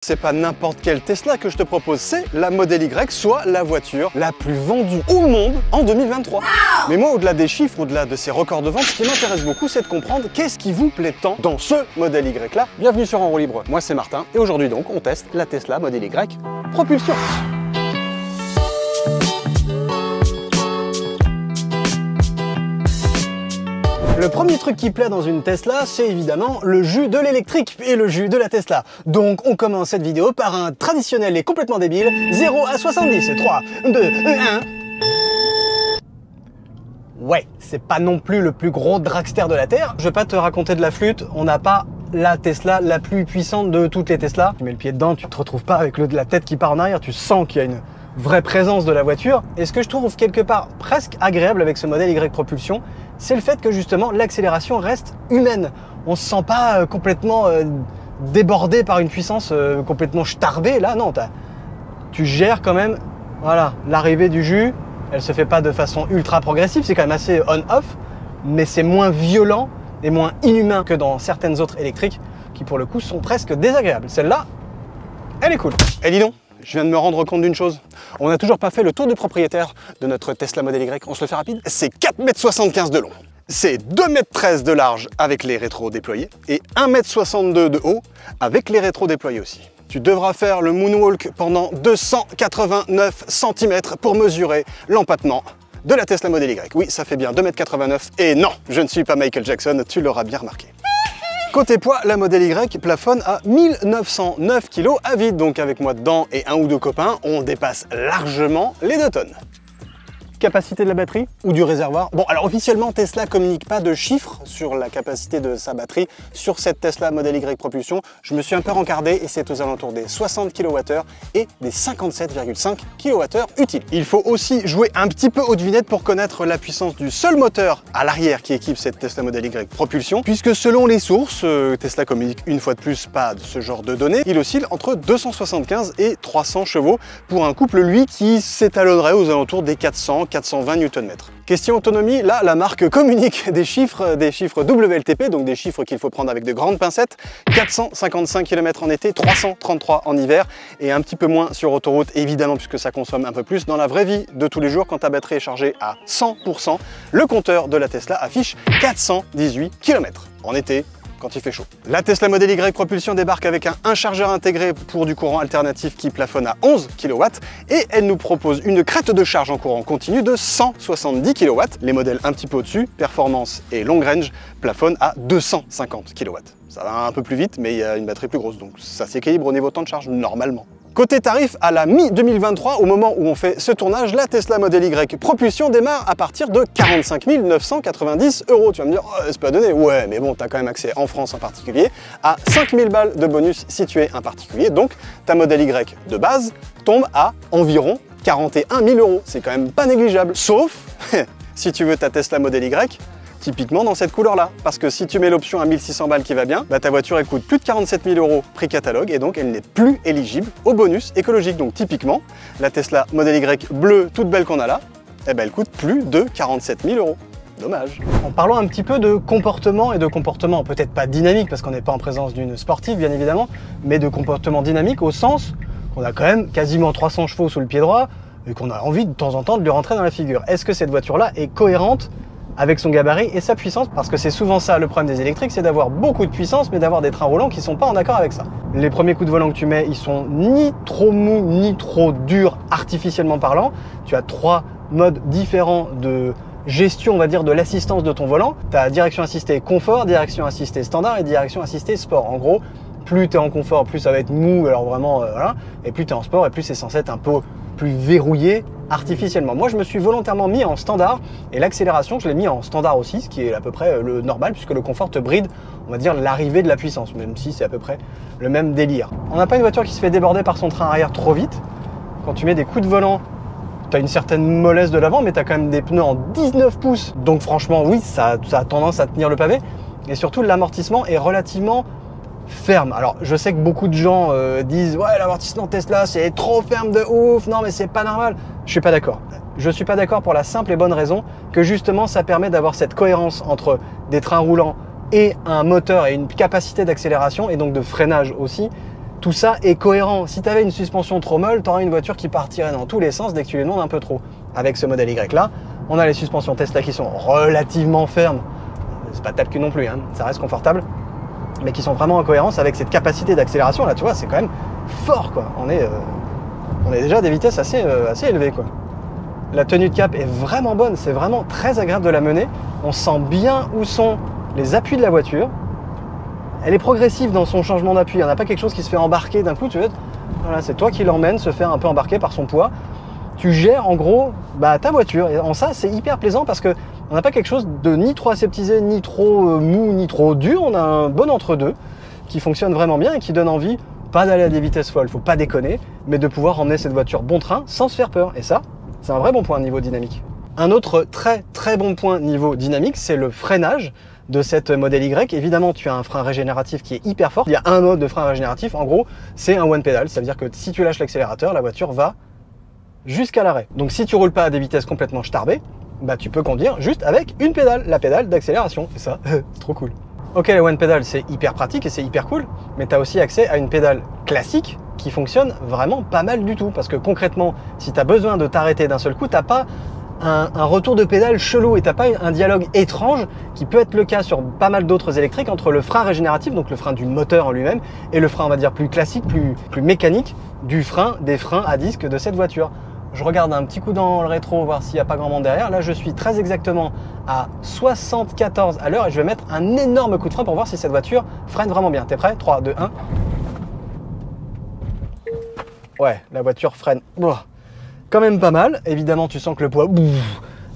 C'est pas n'importe quelle Tesla que je te propose, c'est la Model Y, soit la voiture la plus vendue au monde en 2023. Mais moi, au-delà des chiffres, au-delà de ces records de vente, ce qui m'intéresse beaucoup, c'est de comprendre qu'est-ce qui vous plaît tant dans ce Model Y là. Bienvenue sur En Roue Libre, moi c'est Martin, et aujourd'hui donc, on teste la Tesla Model Y Propulsion. Le premier truc qui plaît dans une Tesla, c'est évidemment le jus de l'électrique et le jus de la Tesla. Donc on commence cette vidéo par un traditionnel et complètement débile 0 à 70. 3, 2, 1... Ouais, c'est pas non plus le plus gros dragster de la Terre. Je vais pas te raconter de la flûte, on n'a pas la Tesla la plus puissante de toutes les Tesla. Tu mets le pied dedans, tu te retrouves pas avec la tête qui part en arrière, tu sens qu'il y a une vraie présence de la voiture. Et ce que je trouve quelque part presque agréable avec ce modèle Y Propulsion, c'est le fait que justement l'accélération reste humaine. On se sent pas complètement débordé par une puissance complètement starbée. Là, non, tu gères quand même voilà, l'arrivée du jus. Elle se fait pas de façon ultra progressive, c'est quand même assez on-off, mais c'est moins violent et moins inhumain que dans certaines autres électriques qui pour le coup sont presque désagréables. Celle-là, elle est cool. Et dis donc, je viens de me rendre compte d'une chose. On n'a toujours pas fait le tour du propriétaire de notre Tesla Model Y. On se le fait rapide. C'est 4,75 m de long. C'est 2,13 m de large avec les rétros déployés et 1,62 m de haut avec les rétros déployés aussi. Tu devras faire le moonwalk pendant 289 cm pour mesurer l'empattement de la Tesla Model Y. Oui, ça fait bien 2,89 m et non, je ne suis pas Michael Jackson, tu l'auras bien remarqué. Côté poids, la Model Y plafonne à 1909 kg à vide, donc avec moi dedans et un ou deux copains, on dépasse largement les 2 tonnes. Capacité de la batterie ou du réservoir. Bon, alors officiellement, Tesla communique pas de chiffres sur la capacité de sa batterie sur cette Tesla Model Y Propulsion. Je me suis un peu rencardé et c'est aux alentours des 60 kWh et des 57,5 kWh utiles. Il faut aussi jouer un petit peu aux devinettes pour connaître la puissance du seul moteur à l'arrière qui équipe cette Tesla Model Y Propulsion, puisque selon les sources, Tesla communique une fois de plus pas de ce genre de données. Il oscille entre 275 et 300 chevaux pour un couple, lui, qui s'étalonnerait aux alentours des 420 Nm. Question autonomie, là la marque communique des chiffres WLTP, donc des chiffres qu'il faut prendre avec de grandes pincettes. 455 km en été, 333 en hiver et un petit peu moins sur autoroute évidemment puisque ça consomme un peu plus. Dans la vraie vie de tous les jours, quand ta batterie est chargée à 100%, le compteur de la Tesla affiche 418 km en été, quand il fait chaud. La Tesla Model Y Propulsion débarque avec un chargeur intégré pour du courant alternatif qui plafonne à 11 kW et elle nous propose une crête de charge en courant continu de 170 kW. Les modèles un petit peu au-dessus, performance et long range, plafonnent à 250 kW. Ça va un peu plus vite, mais il y a une batterie plus grosse, donc ça s'équilibre au niveau temps de charge normalement. Côté tarif, à la mi-2023, au moment où on fait ce tournage, la Tesla Model Y Propulsion démarre à partir de 45 990 €. Tu vas me dire, oh, c'est pas donné. Ouais, mais bon, t'as quand même accès en France en particulier à 5000 balles de bonus si tu es un particulier. Donc, ta Model Y de base tombe à environ 41 000 €. C'est quand même pas négligeable. Sauf si tu veux ta Tesla Model Y, typiquement dans cette couleur-là. Parce que si tu mets l'option à 1600 balles qui va bien, bah ta voiture elle coûte plus de 47 000 € prix catalogue et donc elle n'est plus éligible au bonus écologique. Donc typiquement, la Tesla Model Y bleue toute belle qu'on a là, eh ben, elle coûte plus de 47 000 €. Dommage. En parlant un petit peu de comportement et de comportement peut-être pas dynamique parce qu'on n'est pas en présence d'une sportive bien évidemment, mais de comportement dynamique au sens qu'on a quand même quasiment 300 chevaux sous le pied droit et qu'on a envie de temps en temps de lui rentrer dans la figure. Est-ce que cette voiture-là est cohérente avec son gabarit et sa puissance? Parce que c'est souvent ça le problème des électriques, c'est d'avoir beaucoup de puissance mais d'avoir des trains roulants qui sont pas en accord avec ça. Les premiers coups de volant que tu mets, ils sont ni trop mous ni trop durs artificiellement parlant. Tu as 3 modes différents de gestion, on va dire, de l'assistance de ton volant. Tu as direction assistée confort, direction assistée standard et direction assistée sport. En gros, plus tu es en confort, plus ça va être mou, alors vraiment, voilà. Et plus tu es en sport, et plus c'est censé être un peu plus verrouillé artificiellement. Moi, je me suis volontairement mis en standard, et l'accélération, je l'ai mis en standard aussi, ce qui est à peu près le normal, puisque le confort te bride, on va dire, l'arrivée de la puissance, même si c'est à peu près le même délire. On n'a pas une voiture qui se fait déborder par son train arrière trop vite. Quand tu mets des coups de volant, tu as une certaine mollesse de l'avant, mais tu as quand même des pneus en 19 pouces. Donc franchement, oui, ça a tendance à tenir le pavé. Et surtout, l'amortissement est relativement ferme. Alors, je sais que beaucoup de gens disent « Ouais, l'amortissement Tesla, c'est trop ferme de ouf. Non, mais c'est pas normal. » Je suis pas d'accord. Je suis pas d'accord pour la simple et bonne raison que justement, ça permet d'avoir cette cohérence entre des trains roulants et un moteur et une capacité d'accélération et donc de freinage aussi Tout ça est cohérent. Si tu avais une suspension trop molle, tu aurais une voiture qui partirait dans tous les sens dès que tu les demandes un peu trop. Avec ce modèle Y là, on a les suspensions Tesla qui sont relativement fermes. C'est pas tape-cul non plus, hein. Ça reste confortable. Mais qui sont vraiment en cohérence avec cette capacité d'accélération. Là, tu vois, c'est quand même fort, quoi. On est déjà à des vitesses assez élevées, quoi. La tenue de cap est vraiment bonne. C'est vraiment très agréable de la mener. On sent bien où sont les appuis de la voiture. Elle est progressive dans son changement d'appui. Il n'y en a pas quelque chose qui se fait embarquer d'un coup. Tu vois, voilà, c'est toi qui l'emmène se faire un peu embarquer par son poids. Tu gères en gros ta voiture. Et en ça, c'est hyper plaisant parce que on n'a pas quelque chose de ni trop aseptisé, ni trop mou, ni trop dur. On a un bon entre-deux qui fonctionne vraiment bien et qui donne envie, pas d'aller à des vitesses folles, faut pas déconner, mais de pouvoir emmener cette voiture bon train sans se faire peur. Et ça, c'est un vrai bon point niveau dynamique. Un autre très bon point niveau dynamique, c'est le freinage de cette modèle Y. Évidemment, tu as un frein régénératif qui est hyper fort. Il y a un mode de frein régénératif, en gros, c'est un one pedal. Ça veut dire que si tu lâches l'accélérateur, la voiture va jusqu'à l'arrêt. Donc si tu roules pas à des vitesses complètement starbées, tu peux conduire juste avec une pédale, la pédale d'accélération. Et ça, c'est trop cool. Ok, le one pedal, c'est hyper pratique et c'est hyper cool, mais tu as aussi accès à une pédale classique qui fonctionne vraiment pas mal du tout. Parce que concrètement, si tu as besoin de t'arrêter d'un seul coup, tu n'as pas un retour de pédale chelou et t'as pas un dialogue étrange qui peut être le cas sur pas mal d'autres électriques entre le frein régénératif, donc le frein du moteur en lui-même, et le frein, on va dire, plus classique, plus mécanique des freins à disque de cette voiture. Je regarde un petit coup dans le rétro, voir s'il n'y a pas grand monde derrière. Là, je suis très exactement à 74 à l'heure et je vais mettre un énorme coup de frein pour voir si cette voiture freine vraiment bien. T'es prêt? 3, 2, 1. Ouais, la voiture freine quand même pas mal. Évidemment, tu sens que le poids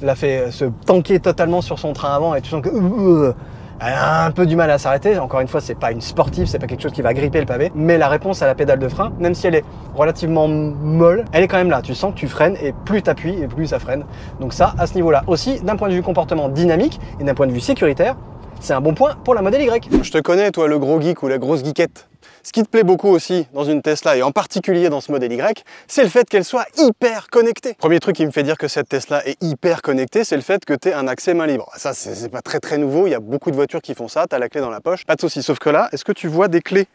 l'a fait se tanker totalement sur son train avant et tu sens que elle a un peu du mal à s'arrêter. Encore une fois, c'est pas une sportive, c'est pas quelque chose qui va gripper le pavé, mais la réponse à la pédale de frein, même si elle est relativement molle, elle est quand même là. Tu sens que tu freines et plus tu appuies et plus ça freine. Donc ça, à ce niveau-là aussi, d'un point de vue comportement dynamique et d'un point de vue sécuritaire, c'est un bon point pour la modèle Y. Je te connais, toi, le gros geek ou la grosse geekette. Ce qui te plaît beaucoup aussi dans une Tesla, et en particulier dans ce modèle Y, c'est le fait qu'elle soit hyper connectée. Premier truc qui me fait dire que cette Tesla est hyper connectée, c'est le fait que tu aies un accès main libre. Ça, c'est pas très nouveau, il y a beaucoup de voitures qui font ça, tu as la clé dans la poche, pas de souci. Sauf que là, est-ce que tu vois des clés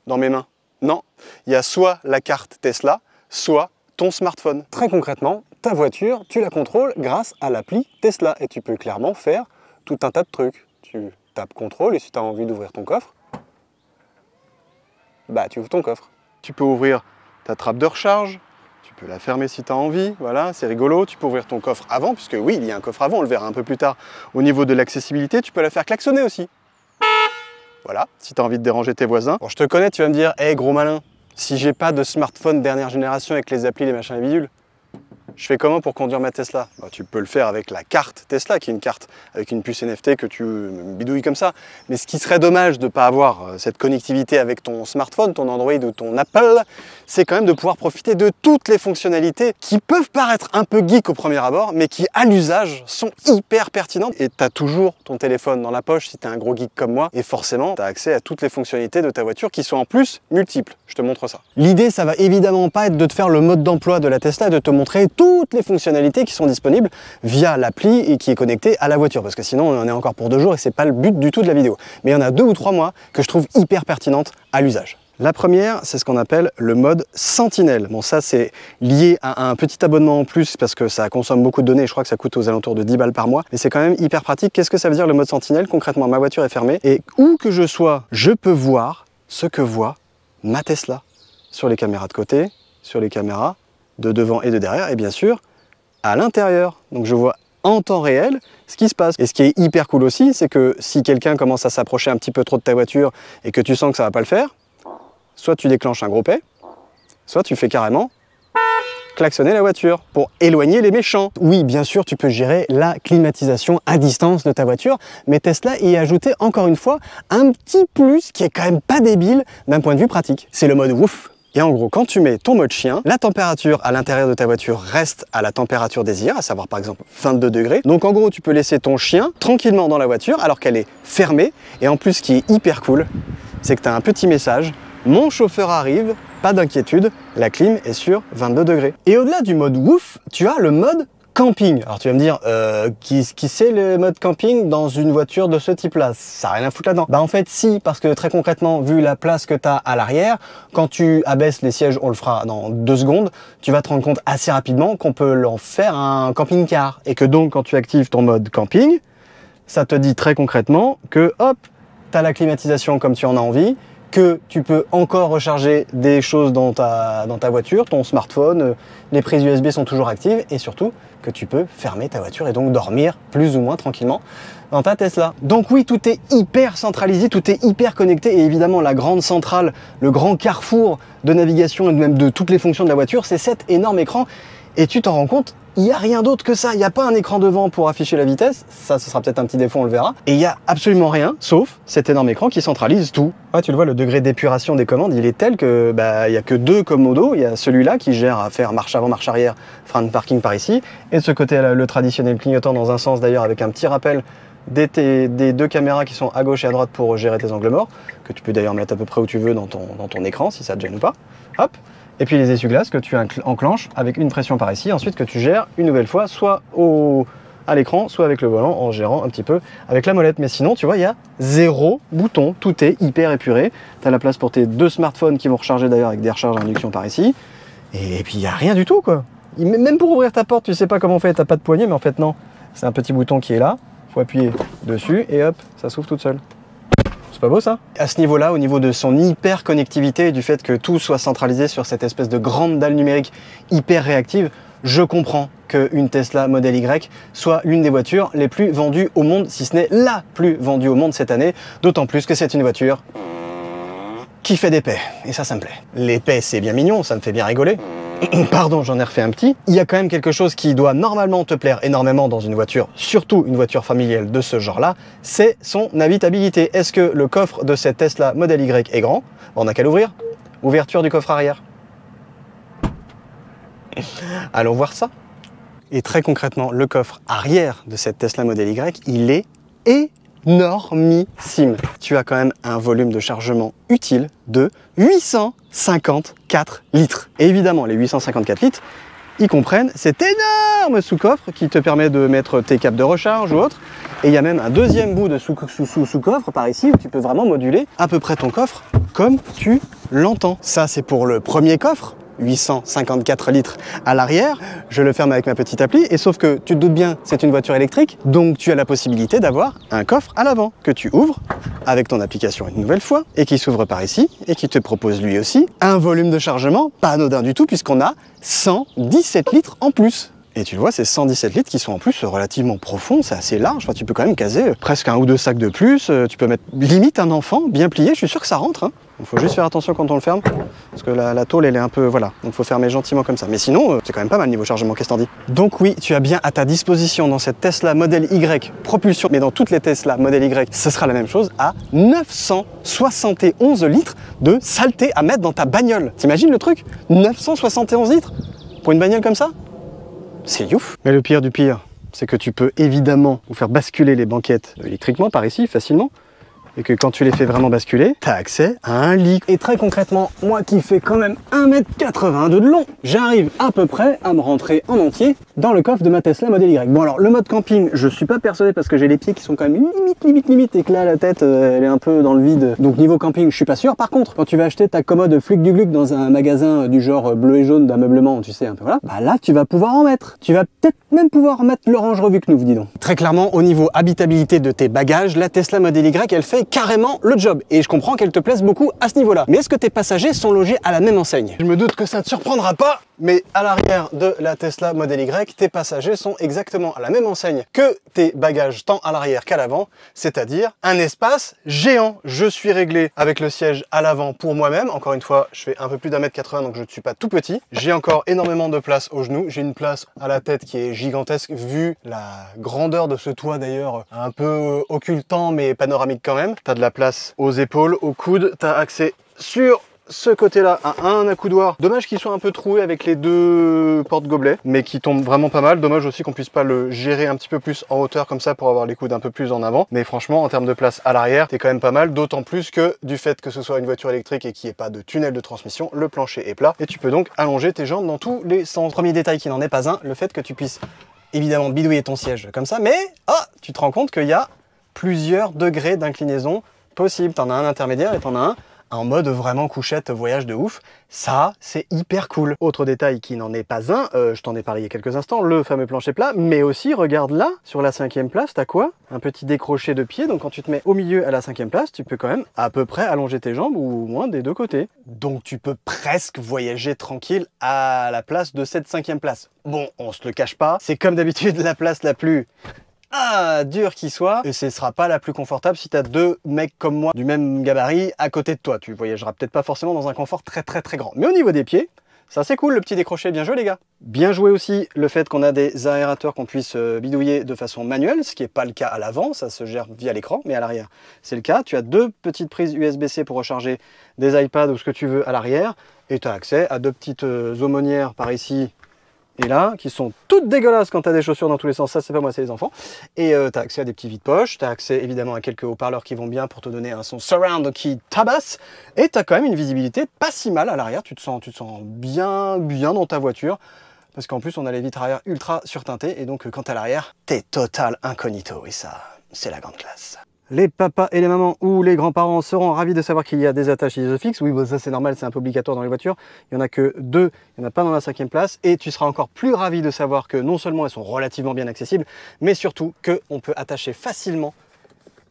dans mes mains? Non. Il y a soit la carte Tesla, soit ton smartphone. Très concrètement, ta voiture, tu la contrôles grâce à l'appli Tesla. Et tu peux clairement faire tout un tas de trucs. Tu tapes contrôle et si tu as envie d'ouvrir ton coffre, tu ouvres ton coffre. Tu peux ouvrir ta trappe de recharge, tu peux la fermer si tu as envie, voilà, c'est rigolo. Tu peux ouvrir ton coffre avant, puisque oui, il y a un coffre avant, on le verra un peu plus tard. Au niveau de l'accessibilité, tu peux la faire klaxonner aussi. Voilà, si tu as envie de déranger tes voisins. Bon, je te connais, tu vas me dire, hé gros malin, si j'ai pas de smartphone dernière génération avec les applis, les machins, les bidules, je fais comment pour conduire ma Tesla? Tu peux le faire avec la carte Tesla, qui est une carte avec une puce NFT que tu bidouilles comme ça. Mais ce qui serait dommage de ne pas avoir cette connectivité avec ton smartphone, ton Android ou ton Apple, c'est quand même de pouvoir profiter de toutes les fonctionnalités qui peuvent paraître un peu geek au premier abord, mais qui à l'usage sont hyper pertinentes. Et tu as toujours ton téléphone dans la poche si tu es un gros geek comme moi. Et forcément, tu as accès à toutes les fonctionnalités de ta voiture qui sont en plus multiples. Je te montre ça. L'idée, ça va évidemment pas être de te faire le mode d'emploi de la Tesla et de te montrer toutes les fonctionnalités qui sont disponibles via l'appli et qui est connectée à la voiture, parce que sinon on en est encore pour 2 jours et c'est pas le but du tout de la vidéo. Mais il y en a 2 ou 3 mois que je trouve hyper pertinentes à l'usage. La première, c'est ce qu'on appelle le mode Sentinelle. Bon, ça c'est lié à un petit abonnement en plus parce que ça consomme beaucoup de données, je crois que ça coûte aux alentours de 10 balles par mois, mais c'est quand même hyper pratique. Qu'est-ce que ça veut dire le mode Sentinelle? Concrètement, ma voiture est fermée et où que je sois, je peux voir ce que voit ma Tesla sur les caméras de côté, sur les caméras de devant et de derrière, et bien sûr à l'intérieur. Donc je vois en temps réel ce qui se passe. Et ce qui est hyper cool aussi, c'est que si quelqu'un commence à s'approcher un petit peu trop de ta voiture et que tu sens que ça va pas le faire, soit tu déclenches un gros paix, soit tu fais carrément klaxonner la voiture pour éloigner les méchants. Oui, bien sûr, tu peux gérer la climatisation à distance de ta voiture, mais Tesla y a ajouté encore une fois un petit plus qui est quand même pas débile d'un point de vue pratique. C'est le mode wouf. Et en gros, quand tu mets ton mode chien, la température à l'intérieur de ta voiture reste à la température désirée, à savoir par exemple 22 degrés. Donc en gros, tu peux laisser ton chien tranquillement dans la voiture alors qu'elle est fermée. Et en plus, ce qui est hyper cool, c'est que tu as un petit message. Mon chauffeur arrive, pas d'inquiétude, la clim est sur 22 degrés. Et au-delà du mode wouf, tu as le mode camping. Alors tu vas me dire, qui c'est le mode camping dans une voiture de ce type-là? Ça n'a rien à foutre là-dedans. Bah en fait si, parce que très concrètement, vu la place que tu as à l'arrière, quand tu abaisses les sièges, on le fera dans 2 secondes, tu vas te rendre compte assez rapidement qu'on peut en faire un camping-car. Et que donc quand tu actives ton mode camping, ça te dit très concrètement que hop, tu as la climatisation comme tu en as envie, que tu peux encore recharger des choses dans ta voiture, ton smartphone, les prises USB sont toujours actives et surtout que tu peux fermer ta voiture et donc dormir plus ou moins tranquillement dans ta Tesla. Donc oui, tout est hyper centralisé, tout est hyper connecté et évidemment la grande centrale, le grand carrefour de navigation et même de toutes les fonctions de la voiture, c'est cet énorme écran et tu t'en rends compte, il n'y a rien d'autre que ça, il n'y a pas un écran devant pour afficher la vitesse, ça ce sera peut-être un petit défaut, on le verra, et il n'y a absolument rien, sauf cet énorme écran qui centralise tout. Ouais, tu le vois, le degré d'épuration des commandes, il est tel que il n'y a que 2 commodos, il y a celui-là qui gère à faire marche avant, marche arrière, frein de parking par ici, et de ce côté-là, le traditionnel clignotant dans un sens d'ailleurs avec un petit rappel des 2 caméras qui sont à gauche et à droite pour gérer tes angles morts, que tu peux d'ailleurs mettre à peu près où tu veux dans ton écran, si ça te gêne ou pas, hop. Et puis les essuie-glaces que tu enclenches avec une pression par ici, ensuite que tu gères une nouvelle fois, soit à l'écran, soit avec le volant, en gérant un petit peu avec la molette. Mais sinon, tu vois, il y a 0 bouton, tout est hyper épuré. Tu as la place pour tes 2 smartphones qui vont recharger d'ailleurs avec des recharges à induction par ici. Et puis il n'y a rien du tout, quoi. Même pour ouvrir ta porte, tu sais pas comment on fait, t'as pas de poignée, mais en fait non. C'est un petit bouton qui est là, faut appuyer dessus et hop, ça s'ouvre toute seule. C'est pas beau ça? À ce niveau-là, au niveau de son hyper connectivité et du fait que tout soit centralisé sur cette espèce de grande dalle numérique hyper réactive, je comprends qu'une Tesla Model Y soit l'une des voitures les plus vendues au monde, si ce n'est la plus vendue au monde cette année, d'autant plus que c'est une voiture qui fait des paix, et ça me plaît. Les paix c'est bien mignon, ça me fait bien rigoler. Pardon, j'en ai refait un petit. Il y a quand même quelque chose qui doit normalement te plaire énormément dans une voiture, surtout une voiture familiale de ce genre-là, c'est son habitabilité. Est-ce que le coffre de cette Tesla Model Y est grand? On n'a qu'à l'ouvrir. Ouverture du coffre arrière. Allons voir ça. Et très concrètement, le coffre arrière de cette Tesla Model Y, il est énormissime. Tu as quand même un volume de chargement utile de 854 litres. Et évidemment, les 854 litres, ils comprennent cet énorme sous-coffre qui te permet de mettre tes câbles de recharge ou autre. Et il y a même un deuxième bout de sous-coffre par ici où tu peux vraiment moduler à peu près ton coffre comme tu l'entends. Ça, c'est pour le premier coffre. 854 litres à l'arrière, je le ferme avec ma petite appli et sauf que tu te doutes bien, c'est une voiture électrique, donc tu as la possibilité d'avoir un coffre à l'avant que tu ouvres avec ton application une nouvelle fois et qui s'ouvre par ici et qui te propose lui aussi un volume de chargement pas anodin du tout puisqu'on a 117 litres en plus. Et tu le vois, c'est 117 litres qui sont en plus relativement profonds, c'est assez large, enfin, tu peux quand même caser presque 1 ou 2 sacs de plus, tu peux mettre limite un enfant bien plié, je suis sûr que ça rentre, hein. Il faut juste faire attention quand on le ferme, parce que la tôle elle est un peu, voilà, donc il faut fermer gentiment comme ça. Mais sinon, c'est quand même pas mal niveau chargement, qu'est-ce que t'en dis? Donc oui, tu as bien à ta disposition dans cette Tesla Model Y propulsion, mais dans toutes les Tesla Model Y, ce sera la même chose, à 971 litres de saleté à mettre dans ta bagnole. T'imagines le truc? 971 litres pour une bagnole comme ça? C'est ouf. Mais le pire du pire, c'est que tu peux évidemment vous faire basculer les banquettes électriquement par ici, facilement. Et que quand tu les fais vraiment basculer, tu as accès à un lit. Et très concrètement, moi qui fais quand même 1,82 m de long, j'arrive à peu près à me rentrer en entier dans le coffre de ma Tesla Model Y. Bon alors, le mode camping, je suis pas persuadé parce que j'ai les pieds qui sont quand même limite et que là, la tête, elle est un peu dans le vide. Donc niveau camping, je suis pas sûr. Par contre, quand tu vas acheter ta commode Fluc du Gluck dans un magasin du genre bleu et jaune d'ameublement, tu sais, un peu voilà, bah là, tu vas pouvoir en mettre. Tu vas peut-être même pouvoir mettre l'orange revu que nous, dis donc. Très clairement, au niveau habitabilité de tes bagages, la Tesla Model Y, elle fait carrément le job. Et je comprends qu'elle te plaise beaucoup à ce niveau-là. Mais est-ce que tes passagers sont logés à la même enseigne? Je me doute que ça ne te surprendra pas, mais à l'arrière de la Tesla Model Y, tes passagers sont exactement à la même enseigne que tes bagages tant à l'arrière qu'à l'avant, c'est-à-dire un espace géant. Je suis réglé avec le siège à l'avant pour moi-même. Encore une fois, je fais un peu plus d'1,80 m, donc je ne suis pas tout petit. J'ai encore énormément de place aux genoux. J'ai une place à la tête qui est gigantesque, vu la grandeur de ce toit d'ailleurs, un peu occultant mais panoramique quand même. Tu as de la place aux épaules, aux coudes, tu as accès sur ce côté-là à un accoudoir. Dommage qu'ils soient un peu troués avec les 2 porte-gobelets, mais qui tombent vraiment pas mal. Dommage aussi qu'on puisse pas le gérer un petit peu plus en hauteur comme ça pour avoir les coudes un peu plus en avant. Mais franchement, en termes de place à l'arrière, t'es quand même pas mal. D'autant plus que du fait que ce soit une voiture électrique et qu'il n'y ait pas de tunnel de transmission, le plancher est plat et tu peux donc allonger tes jambes dans tous les sens. Premier détail qui n'en est pas un, le fait que tu puisses évidemment bidouiller ton siège comme ça, mais tu te rends compte qu'il y a plusieurs degrés d'inclinaison possibles. T'en as un intermédiaire et t'en as un en mode vraiment couchette, voyage de ouf. Ça, c'est hyper cool. Autre détail qui n'en est pas un, je t'en ai parlé il y a quelques instants, le fameux plancher plat, mais aussi, regarde là, sur la 5e place, t'as quoi? Un petit décroché de pied, donc quand tu te mets au milieu à la 5e place, tu peux quand même à peu près allonger tes jambes, ou au moins des deux côtés. Donc tu peux presque voyager tranquille à la place de cette 5e place. Bon, on se le cache pas, c'est comme d'habitude la place la plus dur qu'il soit, et ce sera pas la plus confortable si t'as deux mecs comme moi du même gabarit à côté de toi. Tu voyageras peut-être pas forcément dans un confort très grand. Mais au niveau des pieds, ça c'est cool, le petit décroché, bien joué les gars. Bien joué aussi le fait qu'on a des aérateurs qu'on puisse bidouiller de façon manuelle, ce qui n'est pas le cas à l'avant, ça se gère via l'écran, mais à l'arrière c'est le cas. Tu as deux petites prises USB-C pour recharger des iPads ou ce que tu veux à l'arrière, et tu as accès à deux petites aumônières par ici et là, qui sont toutes dégueulasses quand tu as des chaussures dans tous les sens, ça c'est pas moi, c'est les enfants. Et tu as accès à des petits vides-poches, tu as accès évidemment à quelques haut-parleurs qui vont bien pour te donner un son surround qui tabasse, et tu as quand même une visibilité pas si mal à l'arrière, tu te sens bien dans ta voiture, parce qu'en plus on a les vitres arrière ultra surteintées, et donc quand t'es à l'arrière, t'es total incognito, et ça, c'est la grande classe. Les papas et les mamans ou les grands-parents seront ravis de savoir qu'il y a des attaches isofix. Oui, bon, ça c'est normal, c'est un peu obligatoire dans les voitures. Il n'y en a que deux, il n'y en a pas dans la 5e place. Et tu seras encore plus ravi de savoir que non seulement elles sont relativement bien accessibles, mais surtout qu'on peut attacher facilement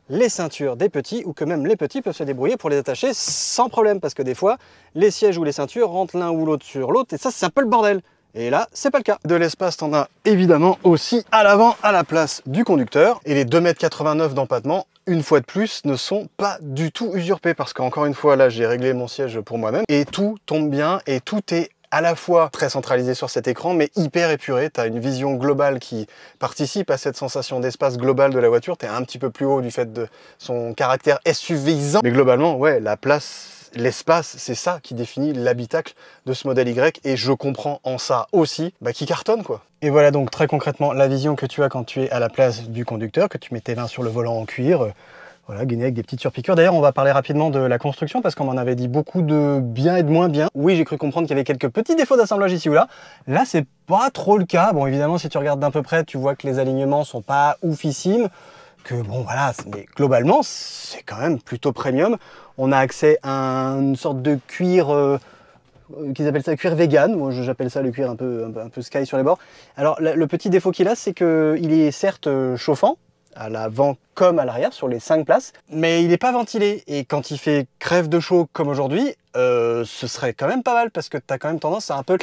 les ceintures des petits, ou que même les petits peuvent se débrouiller pour les attacher sans problème. Parce que des fois, les sièges ou les ceintures rentrent l'un ou l'autre sur l'autre, et ça c'est un peu le bordel. Et là, c'est pas le cas. De l'espace, t'en as évidemment aussi à l'avant, à la place du conducteur. Et les 2,89 m d'empattement, une fois de plus, ne sont pas du tout usurpés. Parce qu'encore une fois, là, j'ai réglé mon siège pour moi-même. Et tout tombe bien, et tout est à la fois très centralisé sur cet écran, mais hyper épuré. Tu as une vision globale qui participe à cette sensation d'espace global de la voiture. Tu es un petit peu plus haut du fait de son caractère SUVisant. Mais globalement, ouais, la place... L'espace, c'est ça qui définit l'habitacle de ce modèle Y, et je comprends en ça aussi qui cartonne quoi. Et voilà donc très concrètement la vision que tu as quand tu es à la place du conducteur, que tu mets tes mains sur le volant en cuir, voilà, gainé avec des petites surpiqûres. D'ailleurs, on va parler rapidement de la construction parce qu'on m'en avait dit beaucoup de bien et de moins bien. Oui, j'ai cru comprendre qu'il y avait quelques petits défauts d'assemblage ici ou là. Là, c'est pas trop le cas. Bon, évidemment, si tu regardes d'un peu près, tu vois que les alignements sont pas oufissimes. Que bon voilà, mais globalement c'est quand même plutôt premium. On a accès à une sorte de cuir qu'ils appellent ça cuir vegan. Moi j'appelle ça le cuir un peu sky sur les bords. Alors le petit défaut qu'il a, c'est qu'il est certes chauffant à l'avant comme à l'arrière sur les 5 places, mais il n'est pas ventilé, et quand il fait crève de chaud comme aujourd'hui, ce serait quand même pas mal, parce que tu as quand même tendance à un peu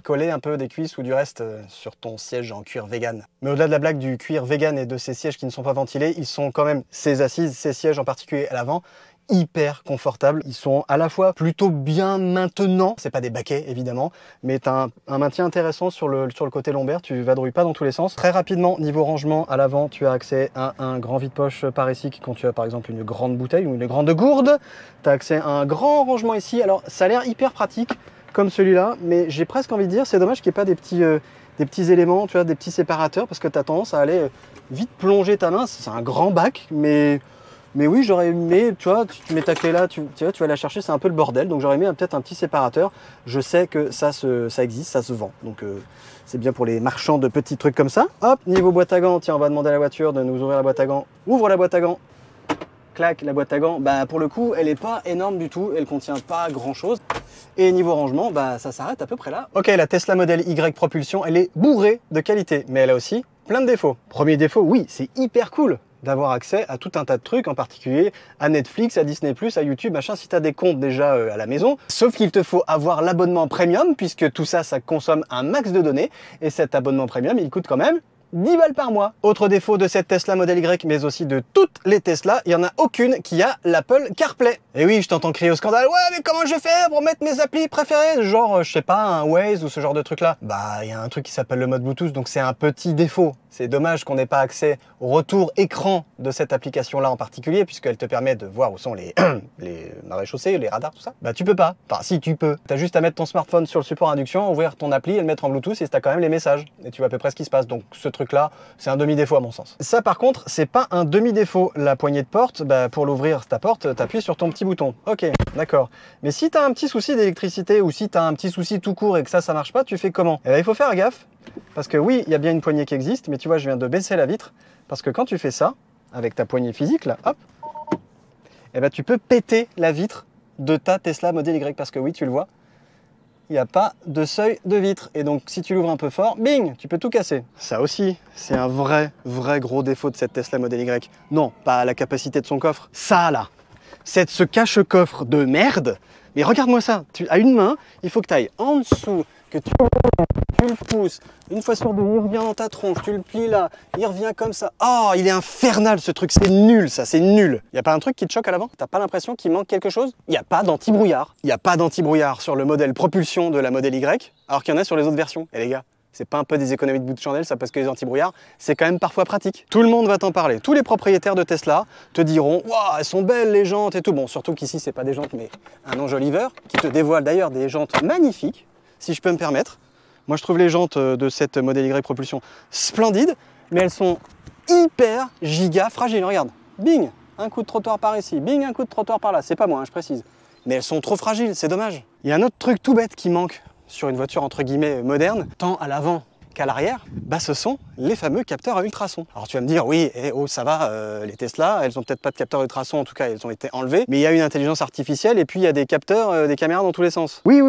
coller un peu des cuisses ou du reste sur ton siège en cuir vegan. Mais au-delà de la blague du cuir vegan et de ces sièges qui ne sont pas ventilés, ils sont quand même, ces assises, ces sièges en particulier à l'avant, hyper confortables. Ils sont à la fois plutôt bien maintenants, c'est pas des baquets évidemment, mais tu as un maintien intéressant sur le côté lombaire, tu vadrouilles pas dans tous les sens. Très rapidement, niveau rangement, à l'avant, tu as accès à un grand vide-poche par ici, quand tu as par exemple une grande bouteille ou une grande gourde. Tu as accès à un grand rangement ici, alors ça a l'air hyper pratique, comme celui-là, mais j'ai presque envie de dire, c'est dommage qu'il n'y ait pas des petits éléments, tu vois, des petits séparateurs, parce que tu as tendance à aller vite plonger ta main. C'est un grand bac, mais oui, j'aurais aimé, tu vois, tu mets ta clé là, tu vas la chercher, c'est un peu le bordel, donc j'aurais aimé peut-être un petit séparateur. Je sais que ça existe, ça se vend, donc c'est bien pour les marchands de petits trucs comme ça. Hop, niveau boîte à gants, tiens, on va demander à la voiture de nous ouvrir la boîte à gants. Ouvre la boîte à gants. Clac, la boîte à gants, pour le coup, elle n'est pas énorme du tout, elle contient pas grand chose. Et niveau rangement, ça s'arrête à peu près là. Ok, la Tesla Model Y Propulsion, elle est bourrée de qualité, mais elle a aussi plein de défauts. Premier défaut, oui, c'est hyper cool d'avoir accès à tout un tas de trucs, en particulier à Netflix, à Disney+, à YouTube, machin, si tu as des comptes déjà à la maison. Sauf qu'il te faut avoir l'abonnement premium, puisque tout ça, ça consomme un max de données, et cet abonnement premium, il coûte quand même 10 balles par mois. Autre défaut de cette Tesla Model Y, mais aussi de toutes les Tesla, il n'y en a aucune qui a l'Apple CarPlay. Et oui, je t'entends crier au scandale, ouais, mais comment je vais faire pour mettre mes applis préférées? Genre, je sais pas, un Waze ou ce genre de truc là. Il y a un truc qui s'appelle le mode Bluetooth, donc c'est un petit défaut. C'est dommage qu'on n'ait pas accès au retour écran de cette application-là en particulier, puisqu'elle te permet de voir où sont les maréchaussées, les radars, tout ça. Tu peux pas. Enfin, si, tu peux. T'as juste à mettre ton smartphone sur le support induction, ouvrir ton appli et le mettre en Bluetooth, et t'as quand même les messages. Et tu vois à peu près ce qui se passe. Donc, ce truc-là, c'est un demi-défaut à mon sens. Ça, par contre, c'est pas un demi-défaut. La poignée de porte, pour l'ouvrir ta porte, t'appuies sur ton petit bouton. Ok, d'accord. Mais si t'as un petit souci d'électricité, ou si t'as un petit souci tout court et que ça marche pas, tu fais comment? Il faut faire gaffe, Parce que oui, il y a bien une poignée qui existe, mais tu vois, je viens de baisser la vitre, parce que quand tu fais ça, avec ta poignée physique, là, hop, eh ben, tu peux péter la vitre de ta Tesla Model Y, parce que oui, tu le vois, il n'y a pas de seuil de vitre. Et donc, si tu l'ouvres un peu fort, bing, tu peux tout casser. Ça aussi, c'est un vrai gros défaut de cette Tesla Model Y. Non, pas la capacité de son coffre. Ça, là, c'est ce cache-coffre de merde. Mais regarde-moi ça, à une main, il faut que tu ailles en dessous, que tu le pousses. Une fois sur deux, il revient dans ta tronche, tu le plies là, il revient comme ça. Oh, il est infernal ce truc, c'est nul ça, c'est nul. Il n'y a pas un truc qui te choque à l'avant? T'as pas l'impression qu'il manque quelque chose? Il n'y a pas d'anti-brouillard. Il n'y a pas d'anti-brouillard sur le modèle propulsion de la Model Y, alors qu'il y en a sur les autres versions. Et les gars, c'est pas un peu des économies de bout de chandelle, ça, parce que les anti-brouillards, c'est quand même parfois pratique. Tout le monde va t'en parler. Tous les propriétaires de Tesla te diront « Waouh, elles sont belles les jantes et tout ». Bon, surtout qu'ici, c'est pas des jantes, mais un enjoliveur qui te dévoile d'ailleurs des jantes magnifiques, si je peux me permettre. Moi, je trouve les jantes de cette Model Y propulsion splendides, mais elles sont hyper giga fragiles. Regarde, bing, un coup de trottoir par ici, bing, un coup de trottoir par là. C'est pas moi, hein, je précise. Mais elles sont trop fragiles, c'est dommage. Il y a un autre truc tout bête qui manque sur une voiture entre guillemets moderne, tant à l'avant qu'à l'arrière, bah ce sont les fameux capteurs à ultrasons. Alors tu vas me dire, oui, oh ça va, les Tesla, elles ont peut-être pas de capteurs ultrasons, en tout cas elles ont été enlevées, mais il y a une intelligence artificielle et puis il y a des capteurs, des caméras dans tous les sens. Oui,